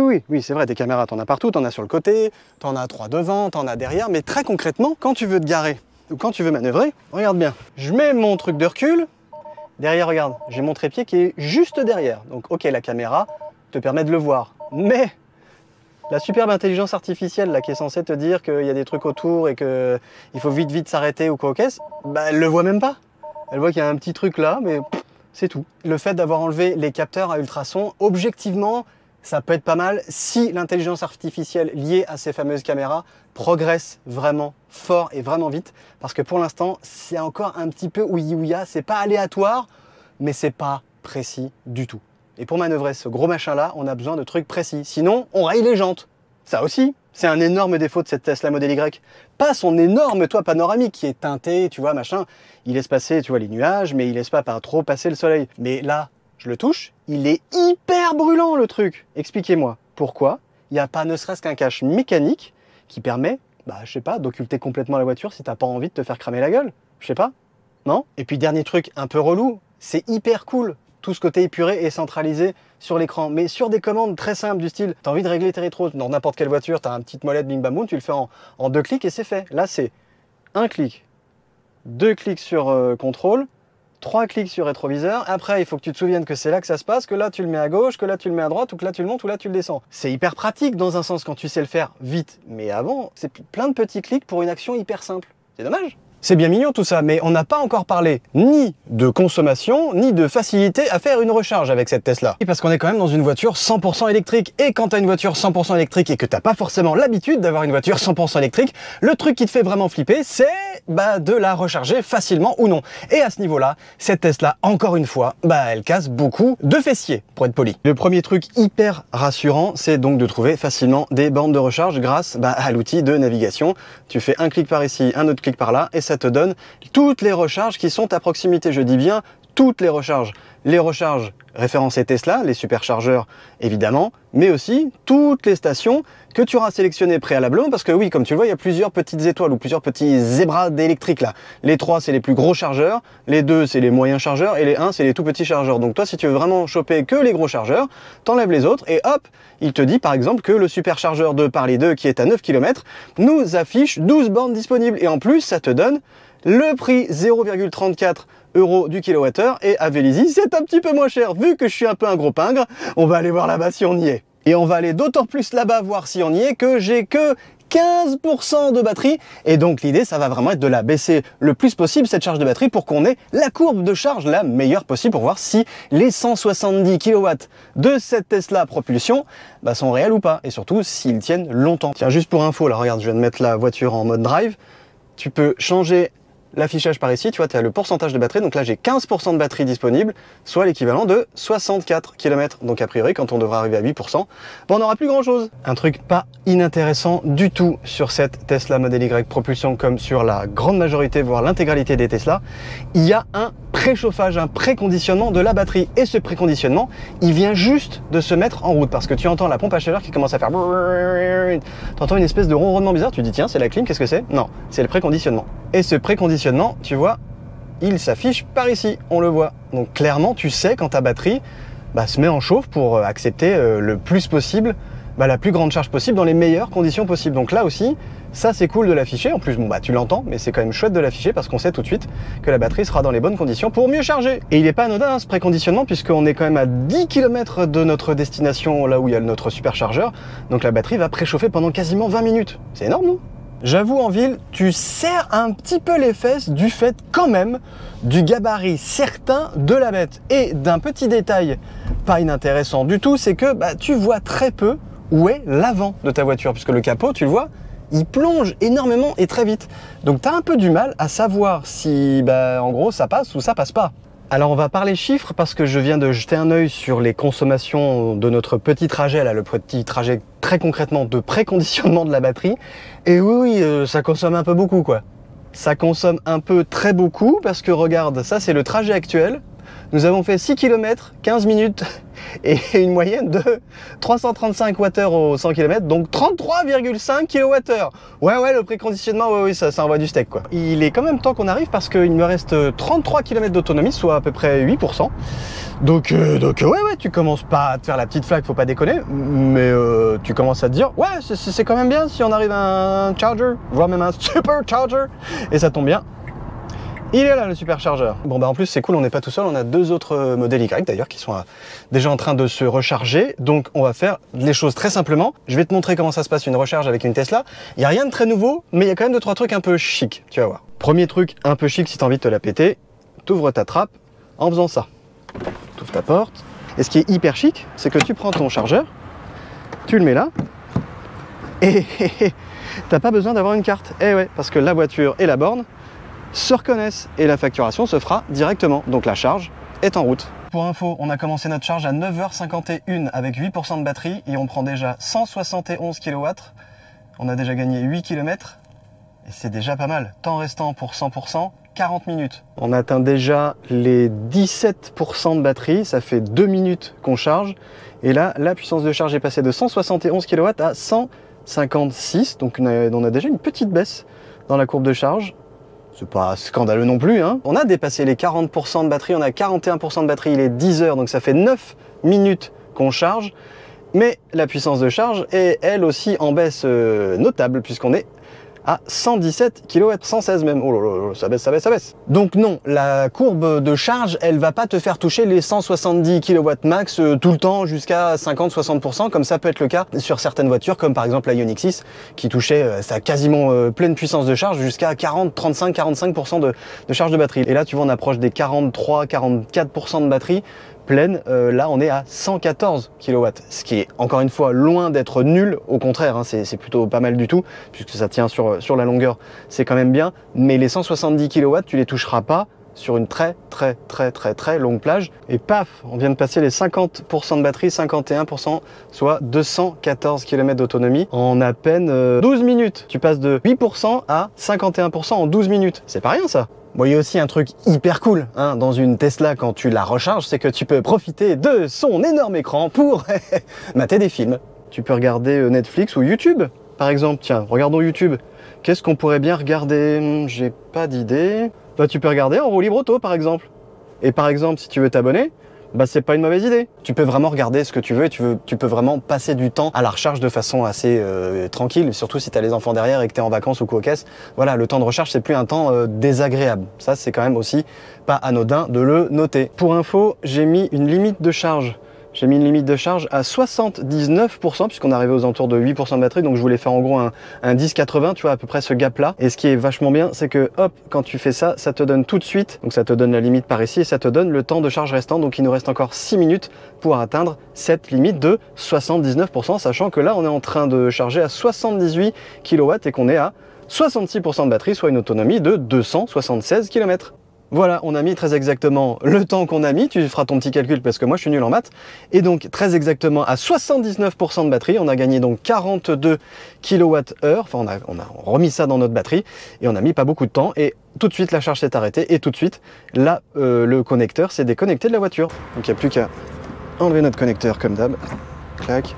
c'est vrai, des caméras, t'en as partout, t'en as sur le côté, t'en as 3 devant, t'en as derrière, mais très concrètement, quand tu veux te garer ou quand tu veux manœuvrer, regarde bien, je mets mon truc de recul, derrière, regarde, j'ai mon trépied qui est juste derrière, donc ok, la caméra te permet de le voir, mais la superbe intelligence artificielle là, qui est censée te dire qu'il y a des trucs autour et qu'il faut vite s'arrêter ou quoi aux caisses, bah, elle le voit même pas. Elle voit qu'il y a un petit truc là, mais c'est tout. Le fait d'avoir enlevé les capteurs à ultrasons, objectivement, ça peut être pas mal si l'intelligence artificielle liée à ces fameuses caméras progresse vraiment fort et vraiment vite. Parce que pour l'instant, c'est encore un petit peu ouïa, c'est pas aléatoire, mais c'est pas précis du tout. Et pour manœuvrer ce gros machin-là, on a besoin de trucs précis. Sinon, on raye les jantes. Ça aussi, c'est un énorme défaut de cette Tesla Model Y. Pas son énorme toit panoramique qui est teinté, tu vois, machin. Il laisse passer, tu vois, les nuages, mais il laisse pas trop passer le soleil. Mais là, je le touche, il est hyper brûlant, le truc. Expliquez-moi, pourquoi il n'y a pas ne serait-ce qu'un cache mécanique qui permet, bah, je sais pas, d'occulter complètement la voiture si t'as pas envie de te faire cramer la gueule. Je sais pas, non? Et puis, dernier truc un peu relou, c'est hyper cool. Tout ce côté épuré et centralisé sur l'écran, mais sur des commandes très simples du style, tu as envie de régler tes rétros dans n'importe quelle voiture, tu as un petit molette bing bam boum, tu le fais en 2 clics et c'est fait. Là, c'est 1 clic, 2 clics sur contrôle, 3 clics sur rétroviseur. Après, il faut que tu te souviennes que c'est là que ça se passe, que là tu le mets à gauche, que là tu le mets à droite, ou que là tu le montes, ou là tu le descends. C'est hyper pratique dans un sens quand tu sais le faire vite, mais avant, c'est plein de petits clics pour une action hyper simple. C'est dommage. C'est bien mignon tout ça, mais on n'a pas encore parlé ni de consommation, ni de facilité à faire une recharge avec cette Tesla. Et parce qu'on est quand même dans une voiture 100% électrique. Et quand tu as une voiture 100% électrique et que tu n'as pas forcément l'habitude d'avoir une voiture 100% électrique, le truc qui te fait vraiment flipper, c'est de la recharger facilement ou non. Et à ce niveau-là, cette Tesla, encore une fois, elle casse beaucoup de fessiers, pour être poli. Le premier truc hyper rassurant, c'est donc de trouver facilement des bornes de recharge grâce à l'outil de navigation. Tu fais un clic par ici, un autre clic par là, et ça te donne toutes les recharges qui sont à proximité. Je dis bien toutes les recharges. Les recharges référencées Tesla, les superchargeurs évidemment, mais aussi toutes les stations que tu auras sélectionnées préalablement, parce que oui, comme tu le vois, il y a plusieurs petites étoiles ou plusieurs petits zébras électriques là. Les 3, c'est les plus gros chargeurs, les 2, c'est les moyens chargeurs, et les 1, c'est les tout petits chargeurs. Donc toi, si tu veux vraiment choper que les gros chargeurs, t'enlèves les autres, et hop, il te dit par exemple que le superchargeur de Parley 2, qui est à 9 km, nous affiche 12 bornes disponibles. Et en plus, ça te donne le prix 0,34 € du kilowattheure, et à Vélizy, c'est un petit peu moins cher. Vu que je suis un peu un gros pingre, on va aller voir là-bas si on y est. Et on va aller d'autant plus là-bas voir si on y est que j'ai que 15% de batterie, et donc l'idée ça va vraiment être de la baisser le plus possible cette charge de batterie pour qu'on ait la courbe de charge la meilleure possible pour voir si les 170 kW de cette Tesla propulsion sont réels ou pas, et surtout s'ils tiennent longtemps. Tiens, juste pour info, là regarde, je viens de mettre la voiture en mode drive, tu peux changer l'affichage par ici, tu vois, tu as le pourcentage de batterie. Donc là, j'ai 15% de batterie disponible, soit l'équivalent de 64 km. Donc a priori, quand on devra arriver à 8%, on n'aura plus grand-chose. Un truc pas inintéressant du tout sur cette Tesla Model Y propulsion, comme sur la grande majorité, voire l'intégralité des Tesla, il y a un préchauffage, un préconditionnement de la batterie. Et ce préconditionnement, il vient juste de se mettre en route parce que tu entends la pompe à chaleur qui commence à faire... Tu entends une espèce de ronronnement bizarre, tu dis tiens, c'est la clim, qu'est-ce que c'est? Non, c'est le préconditionnement. Et ce préconditionnement, tu vois, il s'affiche par ici, on le voit. Donc clairement, tu sais quand ta batterie se met en chauffe pour accepter le plus possible, la plus grande charge possible dans les meilleures conditions possibles. Donc là aussi, ça c'est cool de l'afficher. En plus, bon tu l'entends, mais c'est quand même chouette de l'afficher parce qu'on sait tout de suite que la batterie sera dans les bonnes conditions pour mieux charger. Et il n'est pas anodin ce préconditionnement puisqu'on est quand même à 10 km de notre destination, là où il y a notre superchargeur. Donc la batterie va préchauffer pendant quasiment 20 minutes. C'est énorme, non? J'avoue, en ville, tu serres un petit peu les fesses du fait quand même du gabarit certain de la bête. Et d'un petit détail pas inintéressant du tout, c'est que tu vois très peu où est l'avant de ta voiture, puisque le capot, tu le vois, il plonge énormément et très vite. Donc tu as un peu du mal à savoir si, en gros, ça passe ou ça passe pas. Alors on va parler chiffres parce que je viens de jeter un œil sur les consommations de notre petit trajet, là, le petit trajet très concrètement de préconditionnement de la batterie. Et oui, ça consomme un peu beaucoup, quoi. Ça consomme un peu très beaucoup parce que regarde, ça c'est le trajet actuel. Nous avons fait 6 km, 15 minutes et une moyenne de 335 Wh au 100 km, donc 33,5 kWh. Ouais, le préconditionnement, oui, ça envoie du steak, quoi. Il est quand même temps qu'on arrive parce qu'il me reste 33 km d'autonomie, soit à peu près 8%. Donc ouais, tu commences pas à te faire la petite flaque, faut pas déconner, mais tu commences à te dire, ouais, c'est quand même bien si on arrive à un charger, voire même un supercharger, et ça tombe bien. Il est là le superchargeur. Bon en plus c'est cool, on n'est pas tout seul, on a deux autres modèles Y d'ailleurs qui sont déjà en train de se recharger. Donc on va faire les choses très simplement. Je vais te montrer comment ça se passe une recharge avec une Tesla. Il n'y a rien de très nouveau, mais il y a quand même 2-3 trucs un peu chic, tu vas voir. Premier truc un peu chic si tu as envie de te la péter, t'ouvres ta trappe en faisant ça. T'ouvres ta porte. Et ce qui est hyper chic, c'est que tu prends ton chargeur, tu le mets là, et t'as pas besoin d'avoir une carte. Eh ouais, parce que la voiture et la borne se reconnaissent et la facturation se fera directement. Donc la charge est en route. Pour info, on a commencé notre charge à 9h51 avec 8% de batterie et on prend déjà 171 kW. On a déjà gagné 8 km et c'est déjà pas mal. Temps restant pour 100%, 40 minutes. On atteint déjà les 17% de batterie, ça fait 2 minutes qu'on charge. Et là, la puissance de charge est passée de 171 kW à 156. Donc on a déjà une petite baisse dans la courbe de charge. C'est pas scandaleux non plus, hein. On a dépassé les 40% de batterie, on a 41% de batterie, il est 10 heures, donc ça fait 9 minutes qu'on charge. Mais la puissance de charge est elle aussi en baisse notable, puisqu'on est à 117 kW, 116 même. Oh là là, ça baisse, ça baisse, ça baisse. Donc non, la courbe de charge, elle va pas te faire toucher les 170 kW max tout le temps jusqu'à 50-60%, comme ça peut être le cas sur certaines voitures, comme par exemple la Ioniq 6, qui touchait sa quasiment pleine puissance de charge jusqu'à 40, 35, 45% de charge de batterie. Et là, tu vois, on approche des 43, 44% de batterie pleine. Là on est à 114 kW, ce qui est encore une fois loin d'être nul, au contraire, hein, c'est plutôt pas mal du tout, puisque ça tient sur la longueur, c'est quand même bien, mais les 170 kW tu les toucheras pas sur une très longue plage, et paf, on vient de passer les 50% de batterie, 51%, soit 214 km d'autonomie en à peine 12 minutes. Tu passes de 8% à 51% en 12 minutes, c'est pas rien ça. Bon, il y a aussi un truc hyper cool hein, dans une Tesla quand tu la recharges, c'est que tu peux profiter de son énorme écran pour mater des films. Tu peux regarder Netflix ou YouTube, par exemple. Tiens, regardons YouTube. Qu'est-ce qu'on pourrait bien regarder? J'ai pas d'idée. Tu peux regarder en roue libre auto, par exemple. Et par exemple, si tu veux t'abonner, c'est pas une mauvaise idée. Tu peux vraiment regarder ce que tu veux et tu peux vraiment passer du temps à la recharge de façon assez tranquille, surtout si tu as les enfants derrière et que tu es en vacances ou quoi caisse. Voilà, le temps de recharge, c'est plus un temps désagréable. Ça, c'est quand même aussi pas anodin de le noter. Pour info, j'ai mis une limite de charge. J'ai mis une limite de charge à 79%, puisqu'on est arrivé aux alentours de 8% de batterie, donc je voulais faire en gros un 10-80, tu vois, à peu près ce gap-là. Et ce qui est vachement bien, c'est que, hop, quand tu fais ça, ça te donne tout de suite, donc ça te donne la limite par ici, et ça te donne le temps de charge restant, donc il nous reste encore 6 minutes pour atteindre cette limite de 79%, sachant que là, on est en train de charger à 78 kW et qu'on est à 66% de batterie, soit une autonomie de 276 km. Voilà, on a mis très exactement le temps qu'on a mis, tu feras ton petit calcul parce que moi je suis nul en maths, et donc très exactement à 79% de batterie, on a gagné donc 42 kWh, enfin on a remis ça dans notre batterie, et on a mis pas beaucoup de temps, et tout de suite la charge s'est arrêtée, et tout de suite, là, le connecteur s'est déconnecté de la voiture. Donc il n'y a plus qu'à enlever notre connecteur comme d'hab, clac,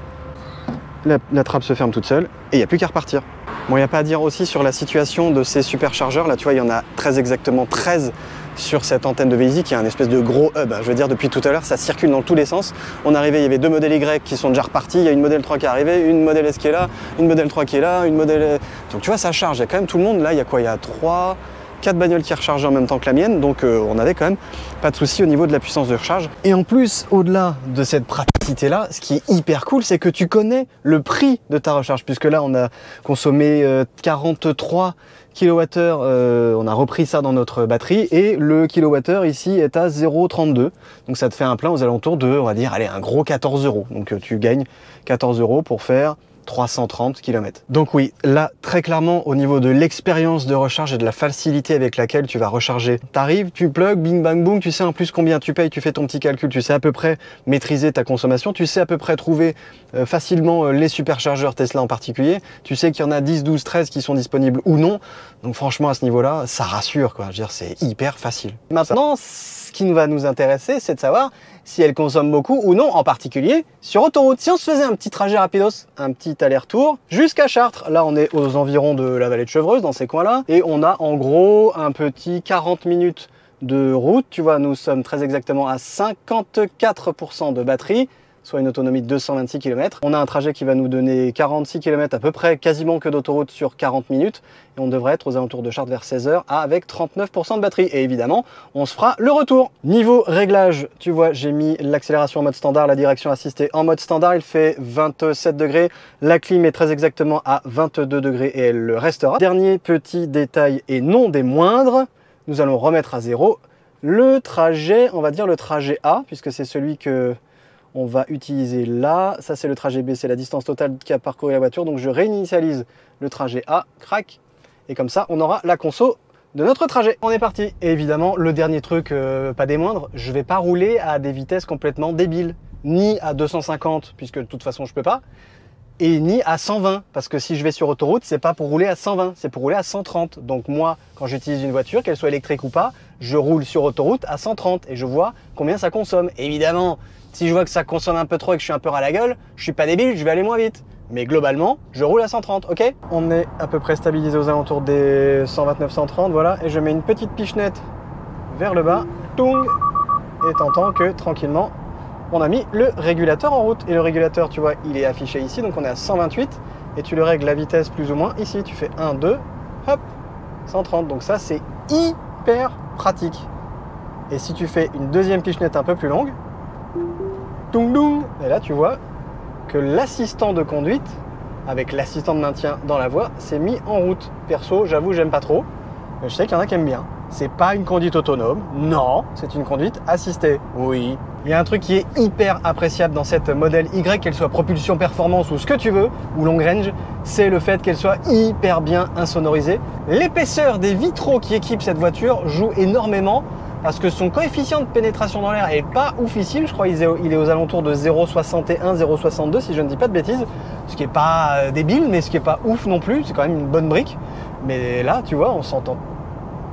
la trappe se ferme toute seule, et il n'y a plus qu'à repartir. Bon, il n'y a pas à dire aussi sur la situation de ces superchargeurs, là tu vois, il y en a très exactement 13 sur cette antenne de Vélizy qui est un espèce de gros hub. Je veux dire, depuis tout à l'heure, ça circule dans tous les sens. On est arrivé, il y avait deux modèles Y qui sont déjà repartis, il y a une modèle 3 qui est arrivée, une modèle S qui est là, une modèle 3 qui est là, une modèle... Donc tu vois, ça charge, il y a quand même tout le monde. Là, il y a quoi? Il y a 4 bagnoles qui rechargent en même temps que la mienne, donc on avait quand même pas de souci au niveau de la puissance de recharge. Et en plus, au-delà de cette praticité-là, ce qui est hyper cool, c'est que tu connais le prix de ta recharge, puisque là, on a consommé 43 kWh, on a repris ça dans notre batterie, et le kWh ici est à 0,32. Donc ça te fait un plein aux alentours de, on va dire, allez, un gros 14 €. Donc tu gagnes 14 € pour faire 330 km. Donc oui, là, très clairement, au niveau de l'expérience de recharge et de la facilité avec laquelle tu vas recharger, t'arrives, tu plugs, bing bang boom, tu sais en plus combien tu payes, tu fais ton petit calcul, tu sais à peu près maîtriser ta consommation, tu sais à peu près trouver facilement les superchargeurs Tesla en particulier, tu sais qu'il y en a 10, 12, 13 qui sont disponibles ou non. Donc franchement, à ce niveau-là, ça rassure, quoi. Je veux dire, c'est hyper facile. Maintenant, ce qui va nous intéresser, c'est de savoir si elle consomme beaucoup ou non, en particulier sur autoroute. Si on se faisait un petit trajet rapidos, un petit aller-retour jusqu'à Chartres, là on est aux environs de la vallée de Chevreuse, dans ces coins-là, et on a en gros un petit 40 minutes de route, tu vois, nous sommes très exactement à 54% de batterie, soit une autonomie de 226 km. On a un trajet qui va nous donner 46 km à peu près, quasiment que d'autoroute sur 40 minutes. Et on devrait être aux alentours de Chartres vers 16h avec 39% de batterie. Et évidemment, on se fera le retour. Niveau réglage, tu vois, j'ai mis l'accélération en mode standard, la direction assistée en mode standard. Il fait 27 degrés. La clim est très exactement à 22 degrés et elle le restera. Dernier petit détail et non des moindres, nous allons remettre à zéro le trajet, on va dire le trajet A, puisque c'est celui que on va utiliser là. Ça, c'est le trajet B, c'est la distance totale qu'a parcouru la voiture. Donc, je réinitialise le trajet A, crac. Et comme ça, on aura la conso de notre trajet. On est parti. Et évidemment, le dernier truc, pas des moindres, je vais pas rouler à des vitesses complètement débiles. Ni à 250, puisque de toute façon, je peux pas. Et ni à 120, parce que si je vais sur autoroute, c'est pas pour rouler à 120, c'est pour rouler à 130. Donc moi, quand j'utilise une voiture, qu'elle soit électrique ou pas, je roule sur autoroute à 130 et je vois combien ça consomme. Évidemment, si je vois que ça consomme un peu trop et que je suis un peu ras la gueule, je suis pas débile, je vais aller moins vite. Mais globalement, je roule à 130, ok? On est à peu près stabilisé aux alentours des 129-130, voilà. Et je mets une petite pichenette vers le bas, toung, et t'entends que tranquillement, on a mis le régulateur en route. Et le régulateur, tu vois, il est affiché ici, donc on est à 128. Et tu le règles la vitesse plus ou moins ici. Tu fais 1, 2, hop, 130. Donc ça, c'est hyper pratique. Et si tu fais une deuxième pichenette un peu plus longue, toung toung, et là tu vois que l'assistant de conduite, avec l'assistant de maintien dans la voie, s'est mis en route. Perso, j'avoue, j'aime pas trop, mais je sais qu'il y en a qui aiment bien. C'est pas une conduite autonome, non, c'est une conduite assistée, oui. Il y a un truc qui est hyper appréciable dans cette modèle Y, qu'elle soit propulsion performance ou ce que tu veux, ou long range, c'est le fait qu'elle soit hyper bien insonorisée. L'épaisseur des vitraux qui équipent cette voiture joue énormément, parce que son coefficient de pénétration dans l'air est pas oufissime, je crois qu'il est aux alentours de 0,61, 0,62 si je ne dis pas de bêtises, ce qui est pas débile, mais ce qui est pas ouf non plus, c'est quand même une bonne brique. Mais là, tu vois, on s'entend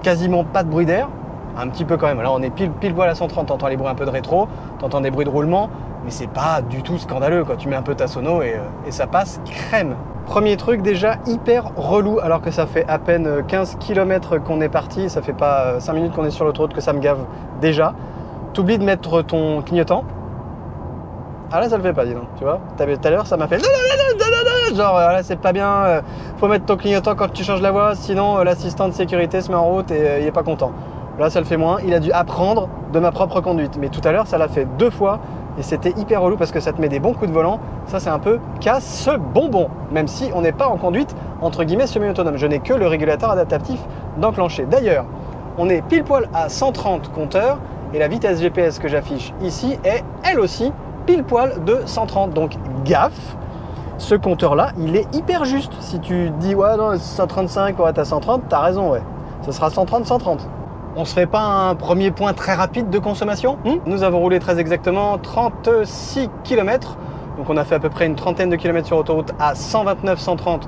quasiment pas de bruit d'air, un petit peu quand même. Là, on est pile poil à 130, t'entends les bruits un peu de rétro, t'entends des bruits de roulement, mais c'est pas du tout scandaleux, quoi. Tu mets un peu ta sono et ça passe crème. Premier truc déjà hyper relou, alors que ça fait à peine 15 km qu'on est parti, ça fait pas 5 minutes qu'on est sur l'autoroute que ça me gave déjà. T'oublies de mettre ton clignotant. Ah là ça le fait pas, dis donc, tu vois. Tout à l'heure ça m'a fait genre là c'est pas bien, faut mettre ton clignotant quand tu changes la voie, sinon l'assistant de sécurité se met en route et il est pas content. Là ça le fait moins, il a dû apprendre de ma propre conduite, mais tout à l'heure ça l'a fait 2 fois. Et c'était hyper relou parce que ça te met des bons coups de volant. Ça, c'est un peu casse-bonbon, même si on n'est pas en conduite, entre guillemets, semi-autonome. Je n'ai que le régulateur adaptatif d'enclencher. D'ailleurs, on est pile poil à 130 compteurs et la vitesse GPS que j'affiche ici est, elle aussi, pile poil de 130. Donc, gaffe. ce compteur-là, il est hyper juste. Si tu dis, ouais, non, 135, ouais, t'as 130, t'as raison, ouais. Ce sera 130, 130. On se fait pas un premier point très rapide de consommation? Nous avons roulé très exactement 36 km. Donc on a fait à peu près une trentaine de kilomètres sur autoroute à 129, 130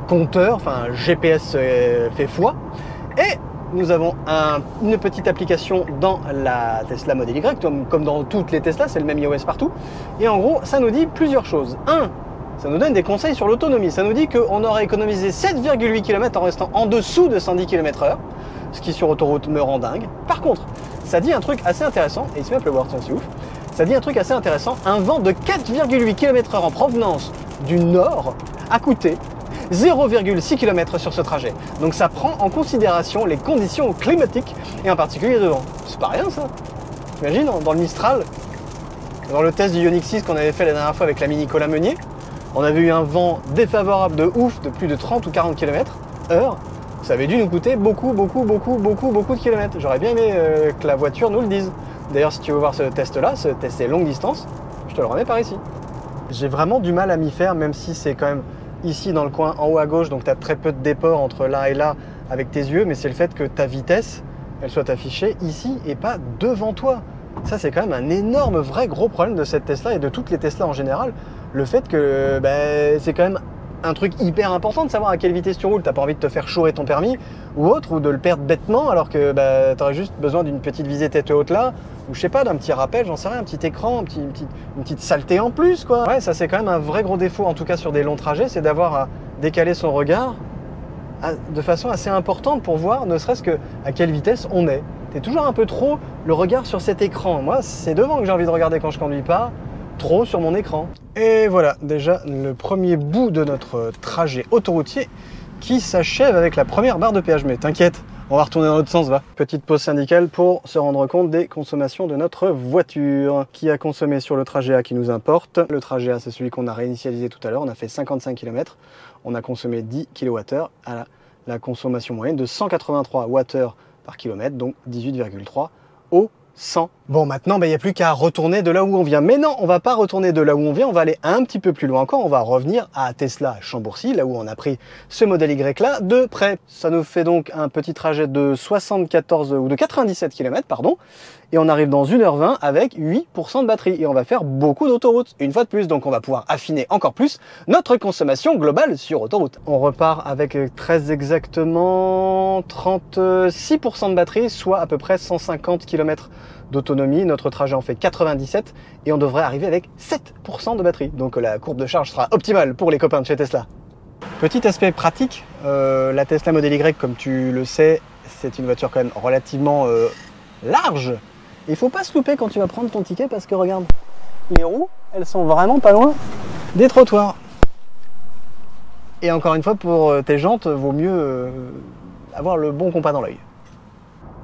compteurs, enfin GPS fait foi. Et nous avons une petite application dans la Tesla Model Y, comme dans toutes les Tesla, c'est le même iOS partout. Et en gros, ça nous dit plusieurs choses. Un, ça nous donne des conseils sur l'autonomie. Ça nous dit qu'on aurait économisé 7,8 km en restant en dessous de 110 km/h, ce qui sur autoroute me rend dingue. Par contre, ça dit un truc assez intéressant, et il se met à pleuvoir, tiens, c'est ouf. Ça dit un truc assez intéressant, un vent de 4,8 km/h en provenance du nord a coûté 0,6 km sur ce trajet. Donc ça prend en considération les conditions climatiques et en particulier de vent. C'est pas rien ça. T'imagines, dans le Mistral, dans le test du Ioniq 6 qu'on avait fait la dernière fois avec l'ami Nicolas Meunier, on avait eu un vent défavorable de ouf de plus de 30 ou 40 km/h. Ça avait dû nous coûter beaucoup de kilomètres. J'aurais bien aimé que la voiture nous le dise. D'ailleurs, si tu veux voir ce test-là, ce test est longue distance, je te le remets par ici. J'ai vraiment du mal à m'y faire, même si c'est quand même ici dans le coin en haut à gauche, donc tu as très peu de déport entre là et là avec tes yeux, mais c'est le fait que ta vitesse, elle soit affichée ici et pas devant toi. Ça, c'est quand même un énorme, vrai gros problème de cette Tesla et de toutes les Tesla en général. Le fait que c'est quand même un truc hyper important de savoir à quelle vitesse tu roules. T'as pas envie de te faire chourer ton permis ou autre, ou de le perdre bêtement alors que tu aurais juste besoin d'une petite visée tête haute là, ou je sais pas, d'un petit rappel, j'en sais rien, un petit écran, une petite saleté en plus quoi. Ouais, ça c'est quand même un vrai gros défaut, en tout cas sur des longs trajets, c'est d'avoir à décaler son regard de façon assez importante pour voir ne serait-ce que à quelle vitesse on est. T'es toujours un peu trop le regard sur cet écran. Moi, c'est devant que j'ai envie de regarder quand je conduis pas, trop sur mon écran. Et voilà, déjà le premier bout de notre trajet autoroutier qui s'achève avec la première barre de péage. Mais t'inquiète, on va retourner dans l'autre sens, va. Petite pause syndicale pour se rendre compte des consommations de notre voiture. Qui a consommé sur le trajet A qui nous importe. Le trajet A, c'est celui qu'on a réinitialisé tout à l'heure. On a fait 55 km. On a consommé 10 kWh à la consommation moyenne de 183 Wh par kilomètre, donc 18,3 au 100. Bon, maintenant, il n'y a plus qu'à retourner de là où on vient. Mais non, on va pas retourner de là où on vient, on va aller un petit peu plus loin encore. On va revenir à Tesla Chambourcy, là où on a pris ce modèle Y là de près. Ça nous fait donc un petit trajet de 74 ou de 97 km, pardon. Et on arrive dans 1h20 avec 8% de batterie. Et on va faire beaucoup d'autoroute, une fois de plus. Donc on va pouvoir affiner encore plus notre consommation globale sur autoroute. On repart avec très exactement 36% de batterie, soit à peu près 150 km d'autonomie. Notre trajet en fait 97 et on devrait arriver avec 7% de batterie. Donc la courbe de charge sera optimale pour les copains de chez Tesla. Petit aspect pratique, la Tesla Model Y, comme tu le sais, c'est une voiture quand même relativement large. Il faut pas se louper quand tu vas prendre ton ticket parce que regarde, les roues, elles sont vraiment pas loin des trottoirs. Et encore une fois, pour tes jantes, vaut mieux avoir le bon compas dans l'œil.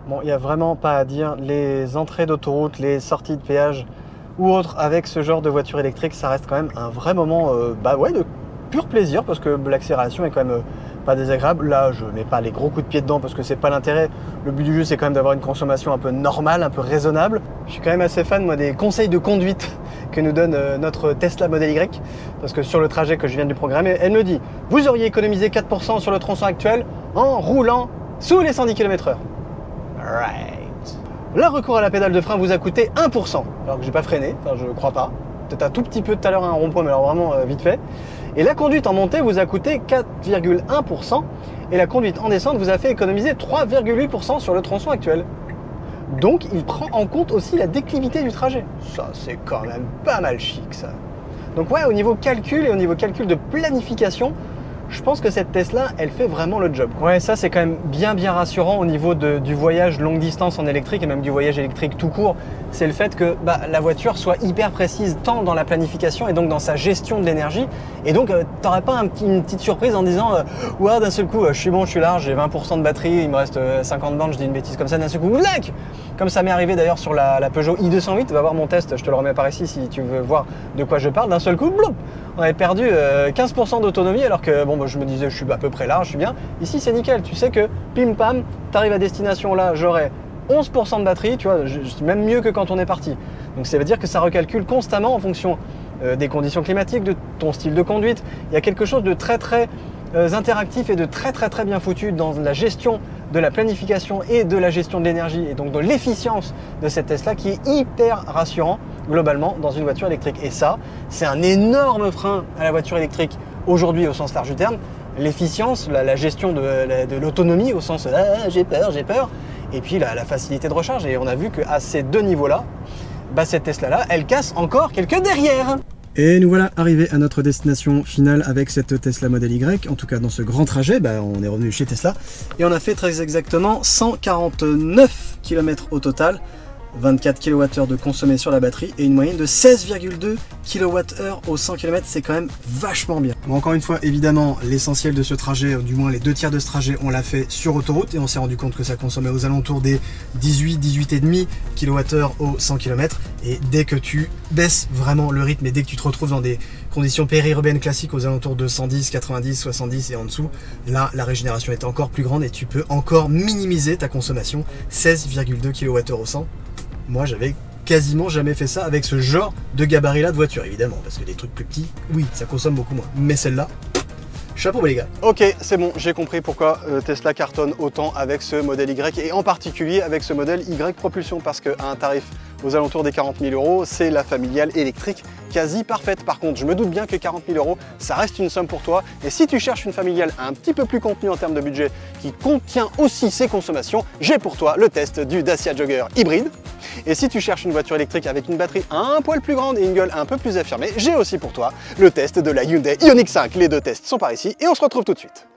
Bon, il n'y a vraiment pas à dire, les entrées d'autoroute, les sorties de péage ou autres avec ce genre de voiture électrique, ça reste quand même un vrai moment de pur plaisir parce que l'accélération est quand même pas désagréable. Là, je mets pas les gros coups de pied dedans parce que c'est pas l'intérêt. Le but du jeu, c'est quand même d'avoir une consommation un peu normale, un peu raisonnable. Je suis quand même assez fan, moi, des conseils de conduite que nous donne notre Tesla Model Y parce que sur le trajet que je viens de lui programmer, elle me dit « Vous auriez économisé 4% sur le tronçon actuel en roulant sous les 110 km/h. » Right. Le recours à la pédale de frein vous a coûté 1%, alors que j'ai pas freiné, enfin je crois pas. Peut-être un tout petit peu tout à l'heure un rond-point, mais alors vraiment vite fait. Et la conduite en montée vous a coûté 4,1% et la conduite en descente vous a fait économiser 3,8% sur le tronçon actuel. Donc il prend en compte aussi la déclivité du trajet. Ça c'est quand même pas mal chic ça. Donc ouais, au niveau calcul et au niveau calcul de planification, je pense que cette Tesla, elle fait vraiment le job. Ouais, ça c'est quand même bien rassurant au niveau du voyage longue distance en électrique et même du voyage électrique tout court. C'est le fait que la voiture soit hyper précise tant dans la planification et donc dans sa gestion de l'énergie. Et donc t'aurais pas une petite surprise en disant ouais, d'un seul coup, je suis bon, je suis large, j'ai 20% de batterie, il me reste 50 bandes, je dis une bêtise comme ça, d'un seul coup, black. Comme ça m'est arrivé d'ailleurs sur la Peugeot i208, va voir mon test, je te le remets par ici si tu veux voir de quoi je parle. D'un seul coup, bloup, on avait perdu 15% d'autonomie alors que bon, je me disais je suis à peu près large, je suis bien. Ici c'est nickel, tu sais que pim pam, t'arrives à destination là, j'aurai 11% de batterie, tu vois, même mieux que quand on est parti. Donc ça veut dire que ça recalcule constamment en fonction des conditions climatiques, de ton style de conduite. Il y a quelque chose de très interactif et de très bien foutu dans la gestion de la planification et de la gestion de l'énergie et donc de l'efficience de cette Tesla qui est hyper rassurant globalement dans une voiture électrique. Et ça, c'est un énorme frein à la voiture électrique aujourd'hui au sens large du terme. L'efficience, la gestion de l'autonomie au sens j'ai peur, et puis la facilité de recharge. Et on a vu qu'à ces deux niveaux-là, cette Tesla-là, elle casse encore quelques derrière. Et nous voilà arrivés à notre destination finale avec cette Tesla Model Y. En tout cas, dans ce grand trajet, on est revenu chez Tesla et on a fait très exactement 149 km au total. 24 kWh de consommé sur la batterie et une moyenne de 16,2 kWh au 100 km, c'est quand même vachement bien. Bon, encore une fois, évidemment, l'essentiel de ce trajet, du moins les 2/3 de ce trajet, on l'a fait sur autoroute et on s'est rendu compte que ça consommait aux alentours des 18,5 kWh au 100 km. Et dès que tu baisses vraiment le rythme et dès que tu te retrouves dans des conditions périurbaines classiques aux alentours de 110, 90, 70 et en dessous, là, la régénération est encore plus grande et tu peux encore minimiser ta consommation. 16,2 kWh au 100. Moi, j'avais quasiment jamais fait ça avec ce genre de gabarit-là de voiture, évidemment, parce que des trucs plus petits, oui, ça consomme beaucoup moins. Mais celle-là, chapeau les gars. Ok, c'est bon, j'ai compris pourquoi Tesla cartonne autant avec ce modèle Y et en particulier avec ce modèle Y propulsion, parce qu'à un tarif aux alentours des 40 000 €, c'est la familiale électrique quasi parfaite. Par contre, je me doute bien que 40 000 €, ça reste une somme pour toi. Et si tu cherches une familiale un petit peu plus contenue en termes de budget, qui contient aussi ses consommations, j'ai pour toi le test du Dacia Jogger hybride. Et si tu cherches une voiture électrique avec une batterie un poil plus grande et une gueule un peu plus affirmée, j'ai aussi pour toi le test de la Hyundai Ioniq 5. Les deux tests sont par ici et on se retrouve tout de suite.